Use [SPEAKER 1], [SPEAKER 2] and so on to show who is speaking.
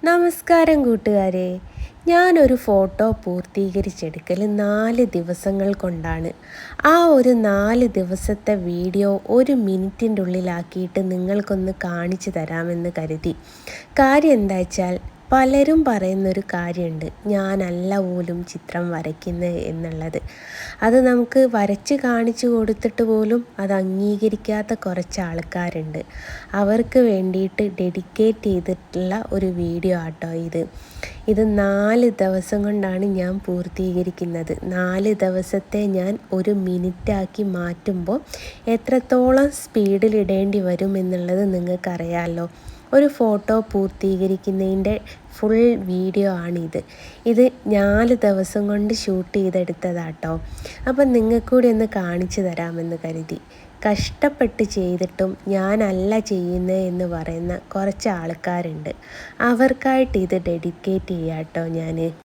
[SPEAKER 1] നമസ്കാരം കൂട്ടുകാരെ. ഞാനൊരു ഫോട്ടോ പൂർത്തീകരിച്ചെടുക്കൽ 4 ദിവസങ്ങൾ കൊണ്ടാണ്. ആ ഒരു 4 ദിവസത്തെ വീഡിയോ 1 മിനിറ്റിൻ്റെ ഉള്ളിലാക്കിയിട്ട് നിങ്ങൾക്കൊന്ന് കാണിച്ചു തരാമെന്ന് കരുതി. കാര്യം എന്താ വെച്ചാൽ പലരും പറയുന്നൊരു കാര്യമുണ്ട്, ഞാനല്ല പോലും ചിത്രം വരയ്ക്കുന്നത് എന്നുള്ളത്. അത് നമുക്ക് വരച്ച് കാണിച്ചു കൊടുത്തിട്ട് പോലും അത് അംഗീകരിക്കാത്ത കുറച്ച് ആൾക്കാരുണ്ട്. അവർക്ക് വേണ്ടിയിട്ട് ഡെഡിക്കേറ്റ് ചെയ്തിട്ടുള്ള ഒരു വീഡിയോ ആട്ടോ ഇത് 4 ദിവസം കൊണ്ടാണ് ഞാൻ പൂർത്തീകരിക്കുന്നത്. 4 ദിവസത്തെ ഞാൻ 1 മിനിറ്റാക്കി മാറ്റുമ്പോൾ എത്രത്തോളം സ്പീഡിൽ ഇടേണ്ടി വരും എന്നുള്ളത് നിങ്ങൾക്കറിയാമല്ലോ. ഒരു ഫോട്ടോ പൂർത്തീകരിക്കുന്നതിൻ്റെ ഫുൾ വീഡിയോ ആണിത്. ഇത് 4 ദിവസം കൊണ്ട് ഷൂട്ട് ചെയ്തെടുത്തതാട്ടോ. അപ്പം നിങ്ങൾക്കൂടി ഒന്ന് കാണിച്ചു തരാമെന്ന് കരുതി. കഷ്ടപ്പെട്ട് ചെയ്തിട്ടും ഞാനല്ല ചെയ്യുന്നത് എന്ന് പറയുന്ന കുറച്ച് ആൾക്കാരുണ്ട്. അവർക്കായിട്ട് ഇത് ഡെഡിക്കേറ്റ് ചെയ്യാട്ടോ ഞാൻ.